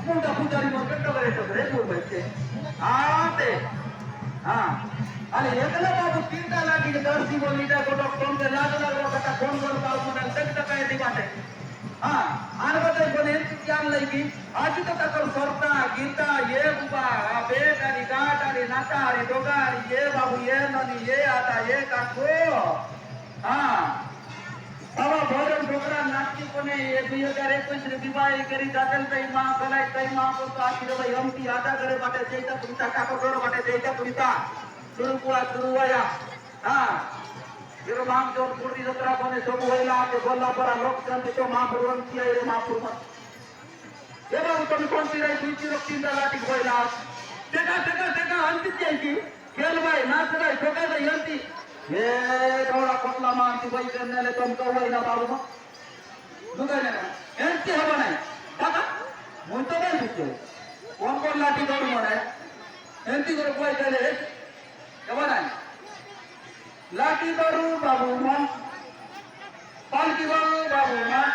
मोठा पुजारी म्हणून करायचं रे मुंबईचे आणि एकला बाबू तीनटा लागी दर्शी बोलली त्या गोटो कोण ते लाज लागलो का कोण कोण बाबू ना तक काय ती वाटे आणि बदल कोणी ज्ञान लई आजी तो तक सरता गीता ये बुबा बेट आणि गाठ आणि नाता आणि दोगा आणि ये बाबू ये ननी ये आता ये काको बाबा भोजन ढोकरा नाटकी कोने 2021 रे दिवाळी करी दादल तई मां कलाई तई मां को तो आखिर भाई हमती आदा करे बाटे जेता पुरिता काको गोर बाटे जेता पुरिता शुरू हुआ मां जो पूर्ति जत्रा कोने सब होइला के बोलला परा लोक चंद तो मां भगवंती आई रे मां पुरमत ये बाबू तुम कोण ती रे दुईची लोक तीनदा लाटी होइला तेका अंती की खेल भाई नाच भाई ठोका भाई अंती ये थोड़ा पतला मानती भाई करने ले तुम कहो ना बाबू को दुकान है एंटी हवा नहीं दादा मुंतो नहीं दिखे कौन लाठी दौड़ मरे एंटी करो कोई करे हवा नहीं लाठी दौड़ू बाबू मन पालकी दौड़ू बाबू मन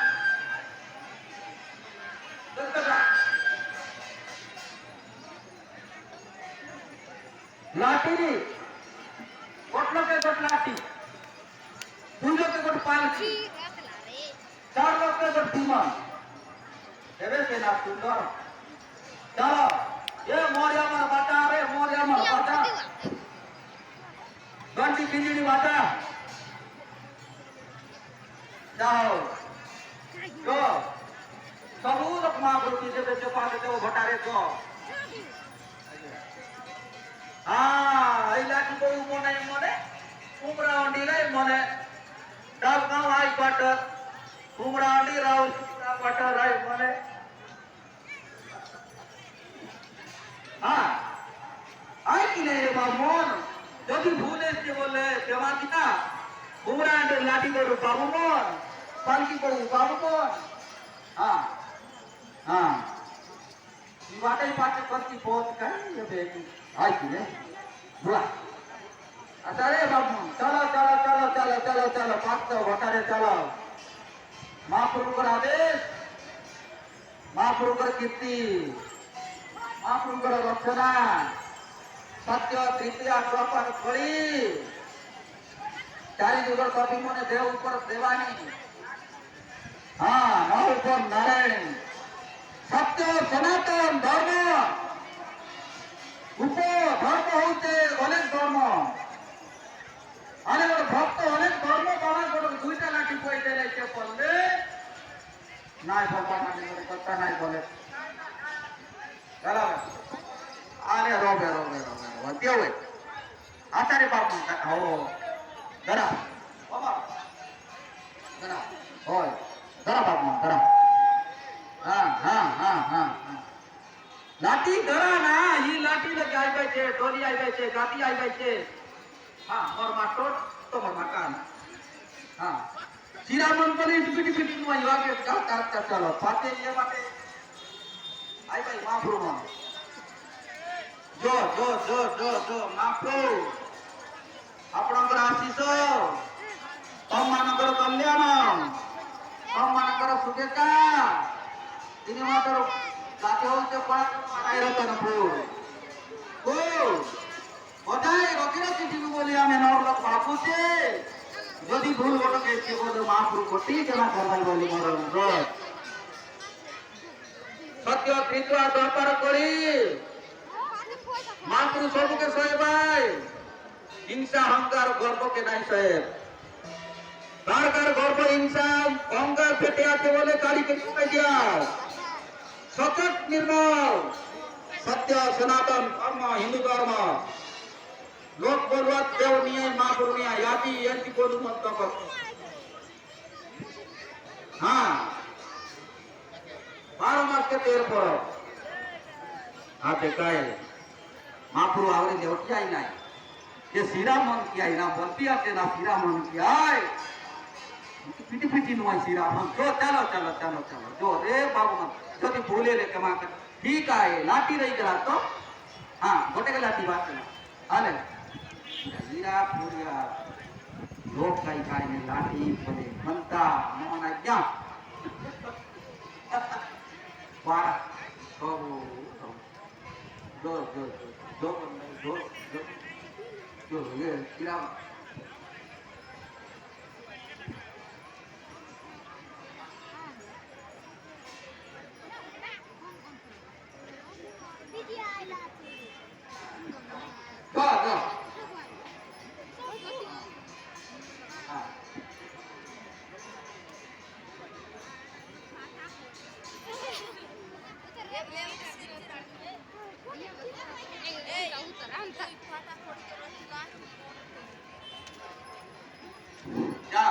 लाठी नी कोटलो के कोट लाठी पूजो के कोट पालकी चार लोग के कोट धीमा एवे से ना सुंदर चलो ये मोरिया मर बाटा रे मोरिया मर बाटा घंटी बिजली बाटा जाओ जो सबू लोग मां गुरु से बेचे पाके तो भटारे को आई लाठी को मोने मोने उमरावंडी रे मोने डाब गांव आई पाट उमरावंडी राव पाट राय मोने आई कि नहीं रे बाबून जदि भूले से बोले केवा किता उमरावंडी लाठी को बाबू मोन पालकी को बाबू मोन वाटे पाटे करती बहुत कहीं ये बेटी आई कि नहीं बुआ अच्छा रे बाबू चलो चलो चलो चलो चलो चलो पाँच तो भटारे चलो महाप्रभु कर आदेश महाप्रभु कर कीर्ति महाप्रभु कर रक्षणा सत्य तृतीया द्वापर कली चारि जुगर कवि मने देव ऊपर देवानी नौ ऊपर नारायणी सत्य सनातन धर्म उप धर्म होते अनेक धर्म अरे भक्त अनेक धर्म बाबा दुईटा लाठी कोई दे रहे बोलले नाई बोलता नहीं करता नहीं बोले चलो अरे रोबे रोबे रोबे वती हुए आचार्य बाबू हो जरा बाबा जरा होय जरा बाबू जरा हाँ लाठी धरा ना ये लाठी लग आई बैठे डोली आई बैठे गाती आई बैठे और मास्टर तो मकान सीरा मन पर पिटी पिटी में युवा के का चलो पाते ये बाटे आई भाई महाप्रभु मा जो महाप्रभु आपणकर आशीष तम मानकर कल्याण तम मानकर सुखेता তিনি মাত্র জাতি হচ্ছে পাড়ায় রতনপুর ও ওটাই রকিরা চিঠিকে বলি আমি নরলোক ভাবুছে যদি ভুল ঘটকে সে বলে মহাপুরু ঘটি কেনা করবাই বলি মোর অনুরোধ সত্য তৃতীয় দরবার করি মহাপুরু সবকে সহেবাই হিংসা অহংকার গর্বকে নাই সহেব কার কার গর্ব হিংসা অহংকার ফেটে আছে বলে কালীকে শুনে যাও सचत निर्मल सत्य सनातन धर्म हिंदू धर्म लोक बोलवत देव न्याय महापुरु न्याय यादी यांची बोलू म्हणतो हाँ 12 मास के 13 पर आते काय महाप्रभु आवरे देवकी आई नाही ते श्रीराम मन की आई ना बनती आते ना श्रीराम मन की आई पिटी पिटी नुआई श्रीराम मन जो चलो चलो चलो चलो जो रे बाबू मन जो ती बोले ले कमा कर ठीक आहे लाठी रही करा तो हाँ गोटे के लाठी बात करना आले हीरा पूरिया लोग काही काय नाही लाठी पडे म्हणता मोहना क्या वारा हो दो दो दो दो दो दो ये श्रीराम go go जा